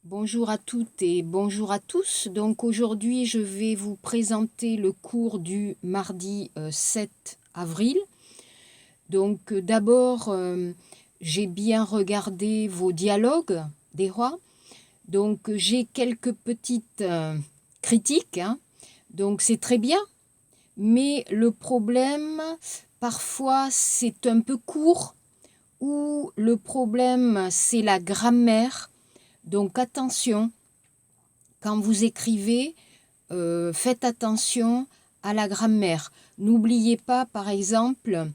Bonjour à toutes et bonjour à tous. Donc aujourd'hui, je vais vous présenter le cours du mardi 7 avril. Donc d'abord, j'ai bien regardé vos dialogues des rois. Donc j'ai quelques petites critiques. Donc c'est très bien, mais le problème, parfois, c'est un peu court ou le problème, c'est la grammaire. Donc attention, quand vous écrivez, faites attention à la grammaire. N'oubliez pas, par exemple,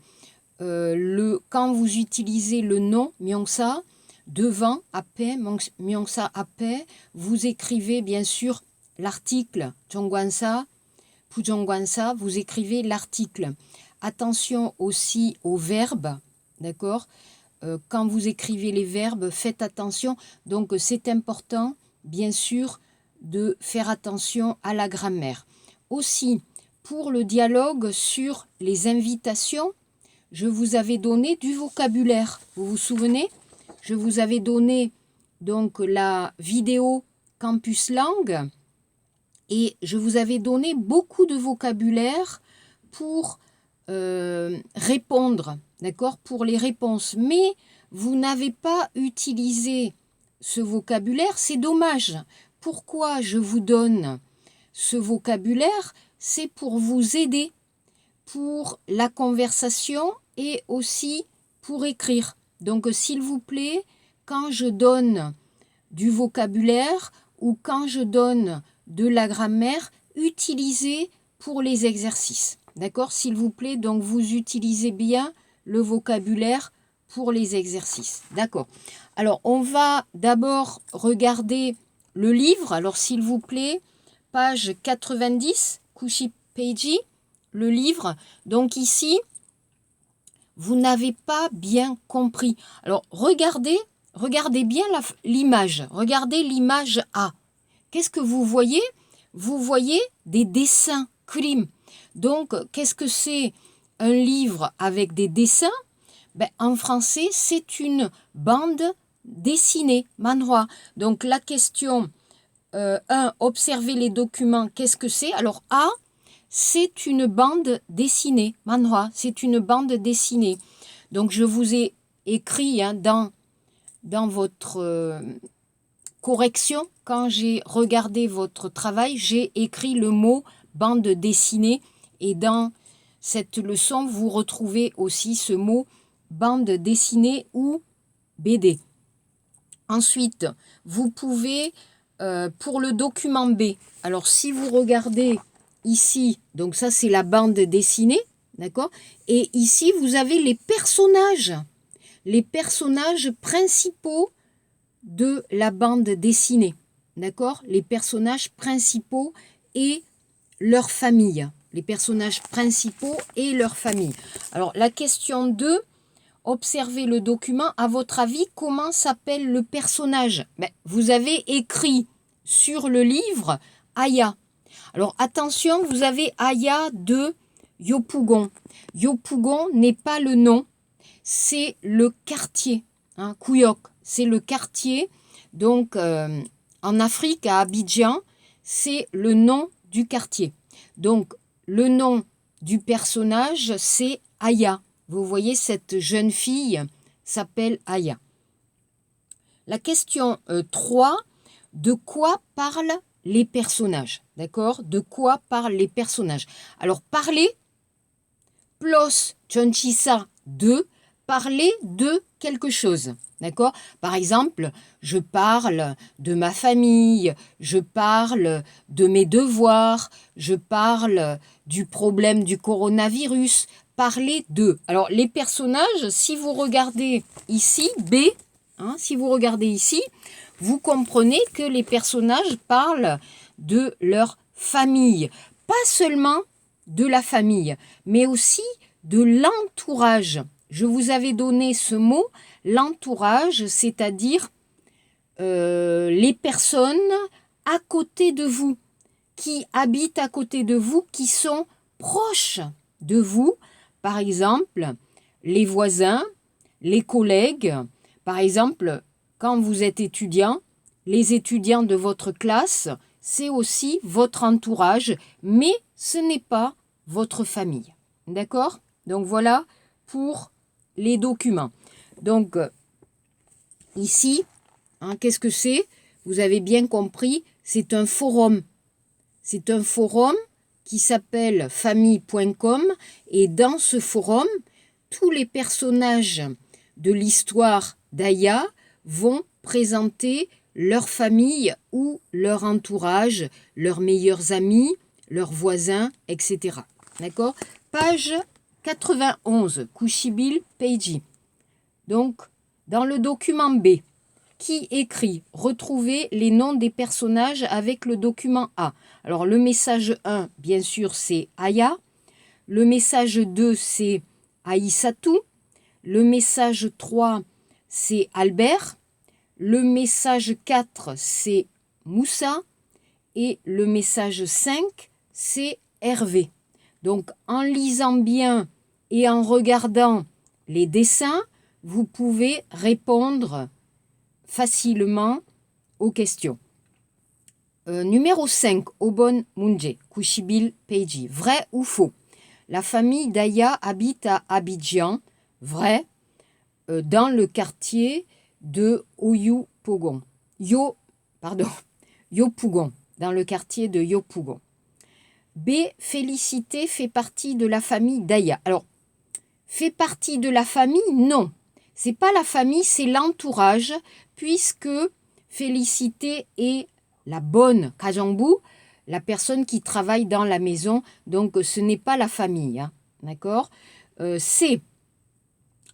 quand vous utilisez le nom Myongsa, devant après Myongsa après, vous écrivez bien sûr l'article Jongwansa, Pujongwansa, vous écrivez l'article. Attention aussi aux verbes, d'accord? Quand vous écrivez les verbes, faites attention. Donc c'est important, bien sûr, de faire attention à la grammaire. Aussi, pour le dialogue sur les invitations, je vous avais donné du vocabulaire. Vous vous souvenez? Je vous avais donné donc la vidéo Campus Langue et je vous avais donné beaucoup de vocabulaire pour répondre, d'accord, pour les réponses. Mais vous n'avez pas utilisé ce vocabulaire, c'est dommage. Pourquoi je vous donne ce vocabulaire? C'est pour vous aider pour la conversation et aussi pour écrire. Donc s'il vous plaît, quand je donne du vocabulaire ou quand je donne de la grammaire, utilisez pour les exercices. D'accord, s'il vous plaît, donc vous utilisez bien le vocabulaire pour les exercices. D'accord. Alors, on va d'abord regarder le livre. Alors, s'il vous plaît, page 90, Kushi Peiji, le livre. Donc ici, vous n'avez pas bien compris. Alors, regardez bien l'image. Regardez l'image A. Qu'est-ce que vous voyez? Vous voyez des dessins, crime. Donc, qu'est-ce que c'est un livre avec des dessins? En français, c'est une bande dessinée, manhwa. Donc, la question 1, observer les documents, qu'est-ce que c'est? Alors, A, c'est une bande dessinée, manhwa, c'est une bande dessinée. Donc, je vous ai écrit dans votre correction, quand j'ai regardé votre travail, j'ai écrit le mot bande dessinée et dans cette leçon, vous retrouvez aussi ce mot bande dessinée ou BD. Ensuite, vous pouvez, pour le document B, alors si vous regardez ici, donc ça c'est la bande dessinée, d'accord? Et ici, vous avez les personnages principaux de la bande dessinée, d'accord? Les personnages principaux et leur famille. Les personnages principaux et leur famille. Alors, la question 2, observez le document. À votre avis, comment s'appelle le personnage? Vous avez écrit sur le livre Aya. Alors, attention, vous avez Aya de Yopougon. Yopougon n'est pas le nom, c'est le quartier. Kouyok, c'est le quartier. Donc, en Afrique, à Abidjan, c'est le nom du quartier. Donc, le nom du personnage, c'est Aya. Vous voyez, cette jeune fille s'appelle Aya. La question 3, de quoi parlent les personnages? D'accord? De quoi parlent les personnages? Alors, parler, plus Chonchisa de, parler de quelque chose. D'accord? Par exemple, je parle de ma famille, je parle de mes devoirs, je parle du problème du coronavirus. Parler de. Alors, les personnages, si vous regardez ici, B, si vous regardez ici, vous comprenez que les personnages parlent de leur famille. Pas seulement de la famille, mais aussi de l'entourage. Je vous avais donné ce mot, l'entourage, c'est-à-dire les personnes à côté de vous, qui habitent à côté de vous, qui sont proches de vous. Par exemple, les voisins, les collègues. Par exemple, quand vous êtes étudiant, les étudiants de votre classe, c'est aussi votre entourage, mais ce n'est pas votre famille. D'accord? Donc voilà pour les documents. Donc ici, hein, qu'est-ce que c'est? Vous avez bien compris, c'est un forum. C'est un forum qui s'appelle famille.com et dans ce forum, tous les personnages de l'histoire d'Aya vont présenter leur famille ou leur entourage, leurs meilleurs amis, leurs voisins, etc. D'accord? Page 91, Kushibil Peiji. Donc, dans le document B, qui écrit « Retrouvez les noms des personnages avec le document A ». Alors, le message 1, bien sûr, c'est Aya. Le message 2, c'est Aïssatou. Le message 3, c'est Albert. Le message 4, c'est Moussa. Et le message 5, c'est Hervé. Donc, en lisant bien et en regardant les dessins, vous pouvez répondre facilement aux questions. Numéro 5, Obon Munje, Kushibil Peiji. Vrai ou faux? La famille d'Aya habite à Abidjan. Vrai. Dans le quartier de Yopougon. Yopougon. Dans le quartier de Yopougon. B. Félicité fait partie de la famille d'Aya. Alors, fait partie de la famille? Non. C'est pas la famille, c'est l'entourage, puisque Félicité est la bonne Kajangbu, la personne qui travaille dans la maison, donc ce n'est pas la famille. Hein. D'accord? C.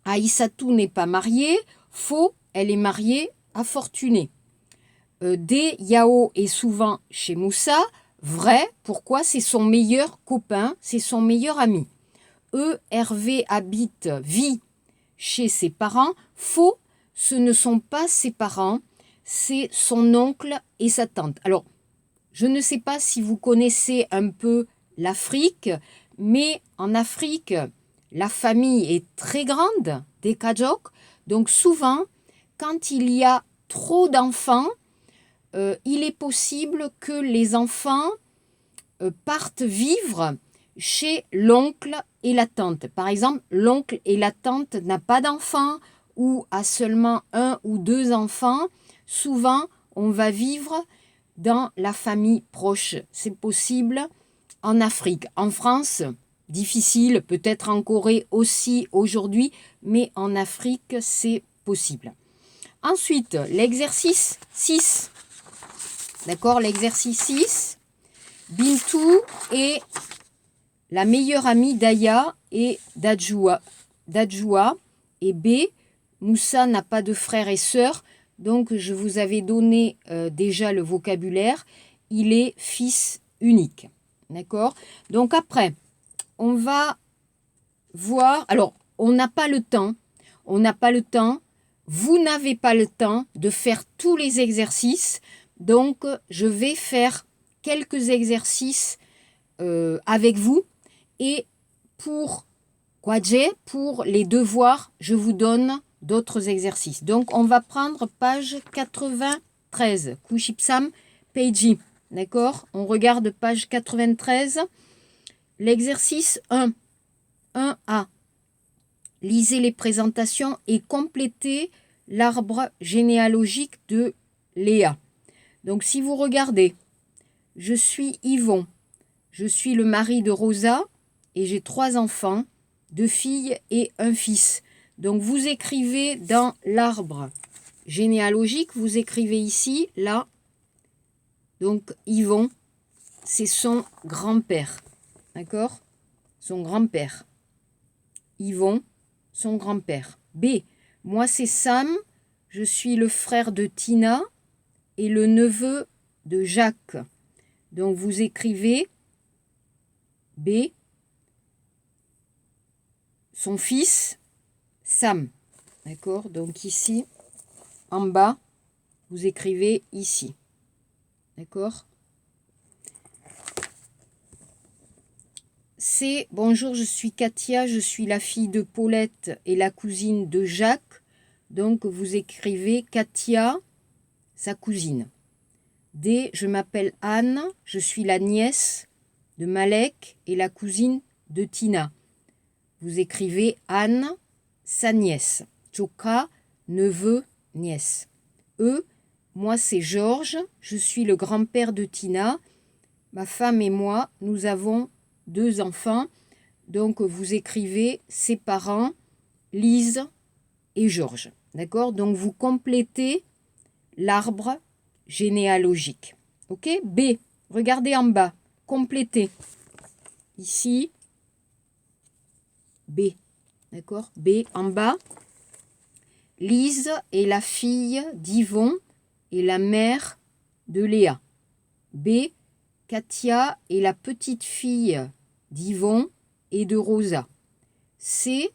Aïssatou n'est pas mariée. Faux, elle est mariée à Fortuné. D. Yao est souvent chez Moussa. Vrai, pourquoi? C'est son meilleur copain, c'est son meilleur ami. E. Hervé vit chez ses parents. Faux, ce ne sont pas ses parents, c'est son oncle et sa tante. Alors, je ne sais pas si vous connaissez un peu l'Afrique, mais en Afrique, la famille est très grande, des Kajok. Donc souvent, quand il y a trop d'enfants, il est possible que les enfants partent vivre chez l'oncle et la tante. Par exemple, l'oncle et la tante n'a pas d'enfants ou a seulement 1 ou 2 enfants. Souvent, on va vivre dans la famille proche. C'est possible en Afrique. En France, difficile, peut-être en Corée aussi aujourd'hui, mais en Afrique, c'est possible. Ensuite, l'exercice 6. D'accord, l'exercice 6. Bintou est la meilleure amie d'Aya et d'Adjoua. Et B, Moussa n'a pas de frères et sœurs, donc je vous avais donné déjà le vocabulaire. Il est fils unique. D'accord? Donc après, on va voir... Alors, on n'a pas le temps. On n'a pas le temps. Vous n'avez pas le temps de faire tous les exercices. Donc, je vais faire quelques exercices avec vous. Et pour les devoirs, je vous donne d'autres exercices. Donc, on va prendre page 93. Kushipsam Peiji. D'accord? On regarde page 93. L'exercice 1. 1A. Lisez les présentations et complétez l'arbre généalogique de Léa. Donc, si vous regardez, je suis Yvon. Je suis le mari de Rosa et j'ai 3 enfants, 2 filles et un fils. Donc, vous écrivez dans l'arbre généalogique, vous écrivez ici, là. Donc, Yvon, c'est son grand-père. D'accord? Son grand-père. Yvon, son grand-père. B. Moi, c'est Sam. Je suis le frère de Tina et le neveu de Jacques. Donc, vous écrivez B. Son fils, Sam. D'accord? Donc, ici, en bas, vous écrivez ici. D'accord? C. Bonjour, je suis Katia, je suis la fille de Paulette et la cousine de Jacques. Donc, vous écrivez Katia, sa cousine. D. Je m'appelle Anne, je suis la nièce de Malek et la cousine de Tina. Vous écrivez Anne, sa nièce. Joka, neveu, nièce. E. Moi c'est Georges, je suis le grand-père de Tina. Ma femme et moi, nous avons 2 enfants. Donc vous écrivez ses parents, Lise et Georges. D'accord? Donc vous complétez l'arbre généalogique. Ok? B. Regardez en bas. Complétez. Ici. B. D'accord? B en bas. Lise est la fille d'Yvon et la mère de Léa. B. Katia est la petite fille d'Yvon et de Rosa. C.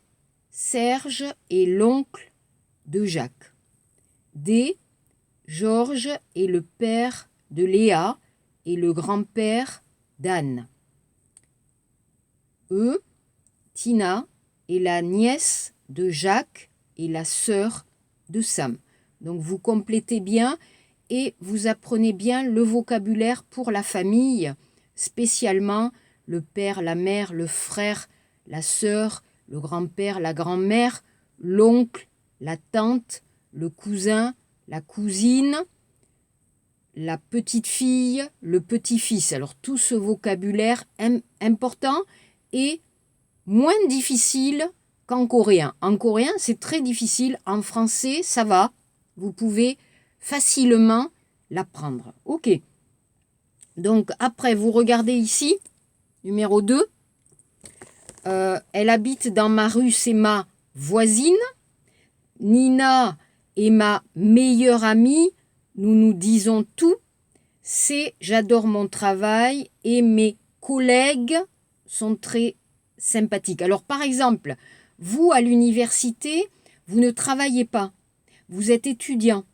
Serge est l'oncle de Jacques. D. Georges est le père de Léa et le grand-père d'Anne. E. Tina est la nièce de Jacques et la sœur de Sam. Donc vous complétez bien et vous apprenez bien le vocabulaire pour la famille, spécialement le père, la mère, le frère, la sœur, le grand-père, la grand-mère, l'oncle, la tante, le cousin, la cousine, la petite fille, le petit-fils. Alors tout ce vocabulaire important est moins difficile qu'en coréen. En coréen, c'est très difficile. En français, ça va. Vous pouvez facilement l'apprendre. Ok. Donc après, vous regardez ici, numéro 2. Elle habite dans ma rue, c'est ma voisine. Nina est ma meilleure amie. Nous nous disons tout. C'est j'adore mon travail et mes collègues sont très sympathiques. Alors par exemple, vous à l'université, vous ne travaillez pas. Vous êtes étudiant.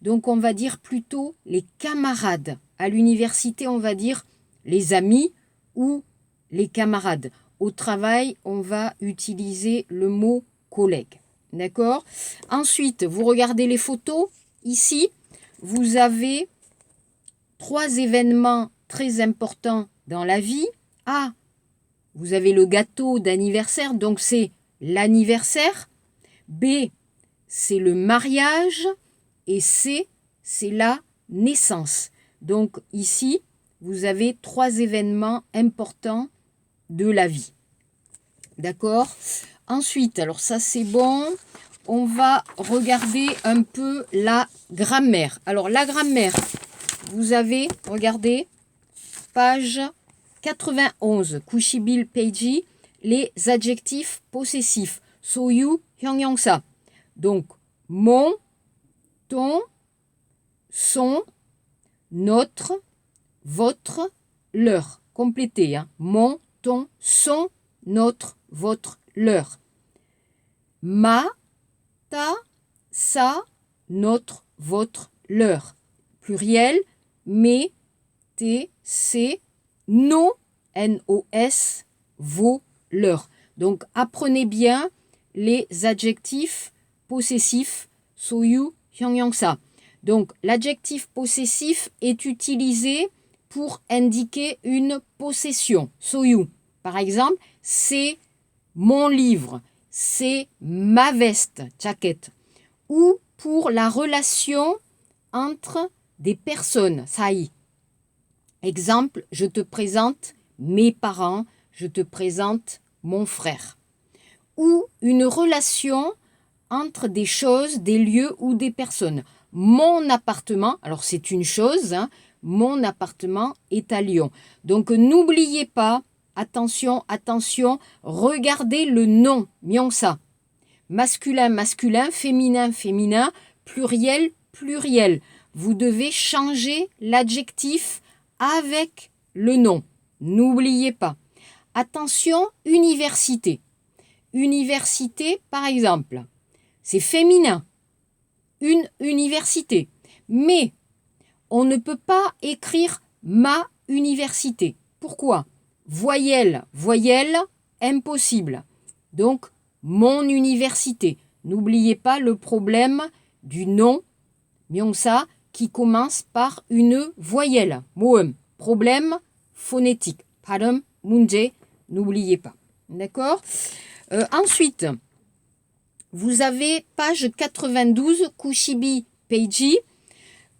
Donc on va dire plutôt les camarades. À l'université, on va dire les amis ou les camarades. Au travail, on va utiliser le mot collègue. D'accord? Ensuite, vous regardez les photos. Ici, vous avez 3 événements très importants dans la vie. A, vous avez le gâteau d'anniversaire, donc c'est l'anniversaire. B, c'est le mariage. Et C, c'est la naissance. Donc ici, vous avez 3 événements importants de la vie. D'accord? Ensuite, alors ça c'est bon, on va regarder un peu la grammaire. Alors la grammaire, vous avez, regardez, page 91, Kushibil Peiji, les adjectifs possessifs. Soyu, hyongyangsa. Donc, mon, ton, son, notre, votre, leur. Complétez, hein. Mon, ton, son, notre, votre, leur. Ma, ta, sa, notre, votre, leur. Pluriel, mes, tes, ses, nos, nos, vos, leurs. Donc apprenez bien les adjectifs possessifs soyu, hyongyangsa. Donc l'adjectif possessif est utilisé pour indiquer une possession, soyu. Par exemple, c'est mon livre, c'est ma veste, jacket. Ou pour la relation entre des personnes, sai. Exemple, je te présente mes parents, je te présente mon frère. Ou une relation entre des choses, des lieux ou des personnes. Mon appartement, alors c'est une chose, hein, mon appartement est à Lyon. Donc n'oubliez pas, attention, attention, regardez le nom, myongsa. Masculin, masculin, féminin, féminin, pluriel, pluriel. Vous devez changer l'adjectif avec le nom. N'oubliez pas. Attention, université. Université, par exemple, c'est féminin. Une université. Mais on ne peut pas écrire ma université. Pourquoi? Voyelle, voyelle, impossible. Donc, mon université. N'oubliez pas le problème du nom, myongsa, qui commence par une voyelle. 모음, problème phonétique. 발음 문제, n'oubliez pas. D'accord. Ensuite, vous avez page 92, Kushibi Peiji,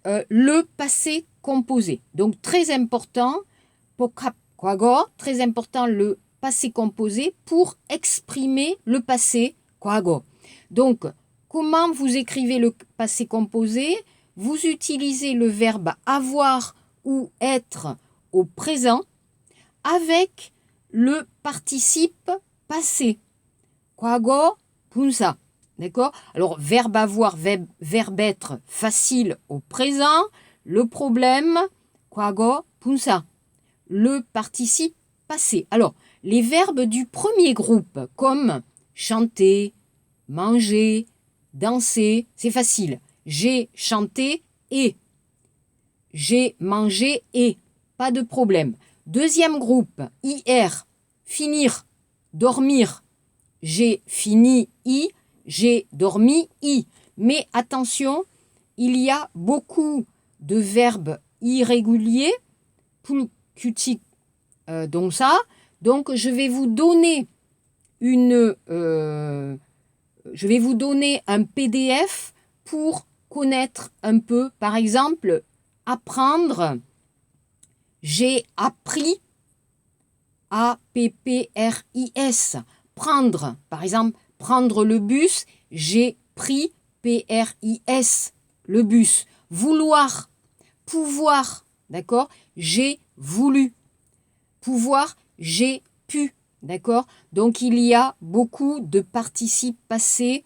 le passé composé. Donc très important, 복합 과거, très important le passé composé pour exprimer le passé 과거. Donc, comment vous écrivez le passé composé? Vous utilisez le verbe avoir ou être au présent avec le participe passé. 과거 분사. D'accord? Alors, verbe avoir, verbe être facile au présent. Le problème, 과거 분사. Le participe passé. Alors, les verbes du premier groupe, comme chanter, manger, danser, c'est facile. J'ai chanté et. J'ai mangé et. Pas de problème. Deuxième groupe, IR, finir, dormir. J'ai fini i, j'ai dormi i. Mais attention, il y a beaucoup de verbes irréguliers, küçük, donc ça. Donc je vais vous donner un PDF pour connaître un peu. Par exemple, apprendre. J'ai appris, A-P-P-R-I-S. Prendre, par exemple, prendre le bus. J'ai pris, P-R-I-S, le bus. Vouloir, pouvoir, d'accord? J'ai voulu. Pouvoir, j'ai pu, d'accord? Donc il y a beaucoup de participes passés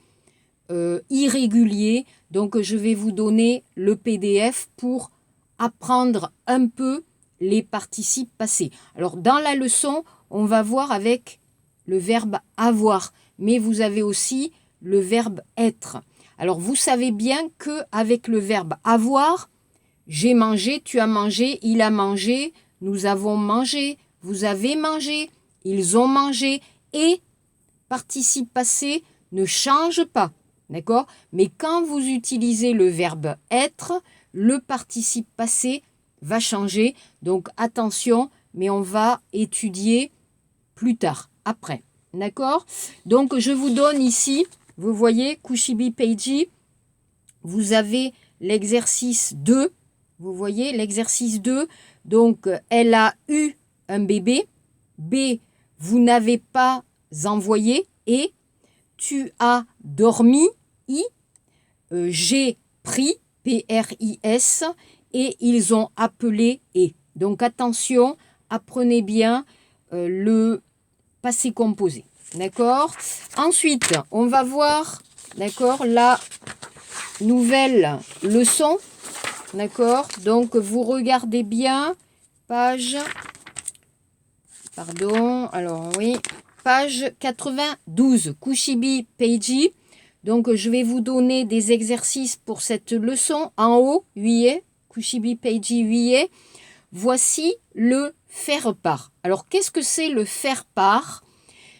irréguliers. Donc je vais vous donner le PDF pour apprendre un peu les participes passés. Alors dans la leçon, on va voir avec le verbe avoir, mais vous avez aussi le verbe être. Alors vous savez bien qu'avec le verbe avoir, j'ai mangé, tu as mangé, il a mangé, nous avons mangé, vous avez mangé, ils ont mangé, et participe passé ne change pas, d'accord? Mais quand vous utilisez le verbe être, le participe passé va changer. Donc attention, mais on va étudier plus tard, après, d'accord? Donc je vous donne ici, vous voyez, Kushibi Peiji, vous avez l'exercice 2, vous voyez l'exercice 2, donc elle a eu un bébé, B, vous n'avez pas envoyé, et tu as dormi, I, j'ai pris, P-R-I-S, et ils ont appelé, et. Donc attention, apprenez bien le passé composé, d'accord? Ensuite, on va voir, d'accord, la nouvelle leçon, d'accord? Donc vous regardez bien, page, pardon, alors oui, page 92, Kushibi Peiji. Donc je vais vous donner des exercices pour cette leçon. En haut, 8, Kushibi Peiji 8. Voici le faire part. Alors qu'est-ce que c'est le faire part?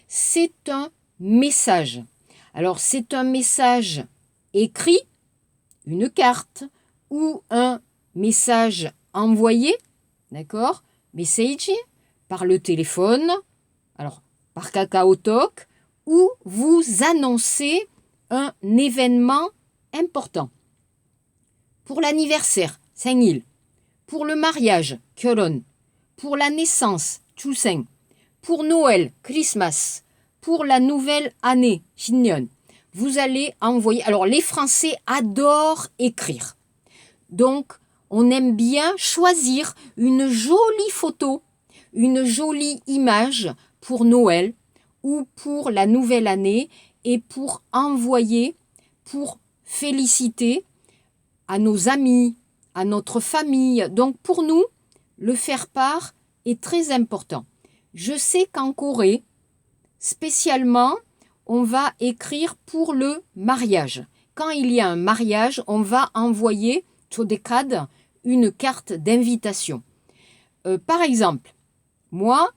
C'est un message. Alors c'est un message écrit, une carte, ou un message envoyé, d'accord? Message, par le téléphone, alors par KakaoTalk, où vous annoncez un événement important. Pour l'anniversaire, 생일. Pour le mariage, 결혼. Pour la naissance, 출생. Pour Noël, Christmas. Pour la nouvelle année, 신년. Vous allez envoyer. Alors les Français adorent écrire. Donc on aime bien choisir une jolie photo, une jolie image pour Noël ou pour la nouvelle année, et pour envoyer, pour féliciter à nos amis, à notre famille. Donc pour nous, le faire part est très important. Je sais qu'en Corée, spécialement, on va écrire pour le mariage. Quand il y a un mariage, on va envoyer 초대카드, une carte d'invitation. Par exemple, moi,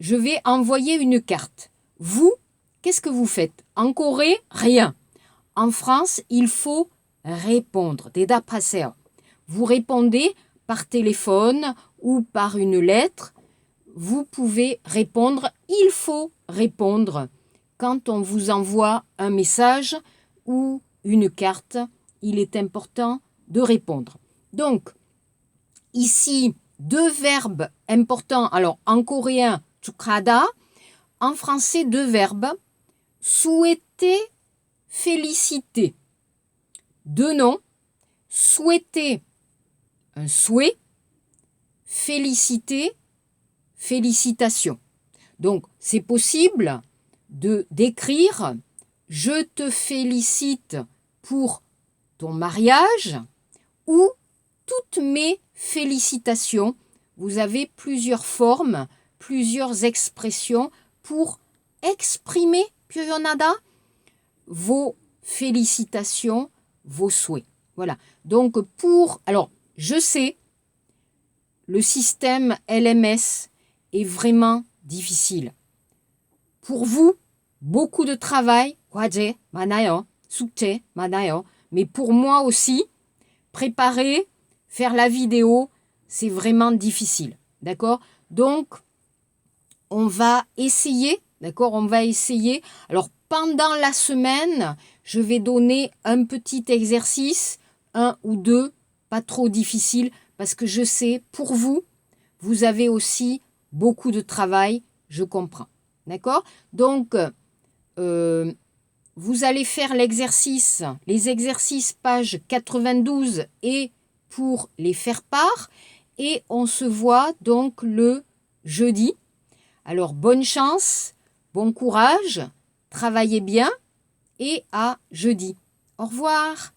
je vais envoyer une carte. Vous, qu'est-ce que vous faites? En Corée, rien. En France, il faut répondre. 대답하세요. vous répondez par téléphone ou par une lettre. Vous pouvez répondre, il faut répondre quand on vous envoie un message ou une carte. Il est important de répondre. Donc, ici, deux verbes importants. Alors, en coréen, 축하다. En français, deux verbes. Souhaiter, féliciter. Deux noms. Souhaiter, un souhait. Féliciter, félicitations. Donc, c'est possible d'écrire « Je te félicite pour ton mariage » ou « Toutes mes félicitations ». Vous avez plusieurs formes, plusieurs expressions pour exprimer 표현하다, vos félicitations, vos souhaits. Voilà. Donc, alors, je sais, le système LMS est vraiment difficile. Pour vous, beaucoup de travail, 과제 많아요, 숙제 많아요. Mais pour moi aussi, préparer, faire la vidéo, c'est vraiment difficile. D'accord? Donc, on va essayer, d'accord? On va essayer. Alors, pendant la semaine, je vais donner un petit exercice, un ou deux, pas trop difficile, parce que je sais, pour vous, vous avez aussi beaucoup de travail, je comprends. D'accord? Donc, vous allez faire l'exercice, les exercices page 92 et pour les faire part. Et on se voit donc le jeudi. Alors, bonne chance, bon courage, travaillez bien et à jeudi. Au revoir.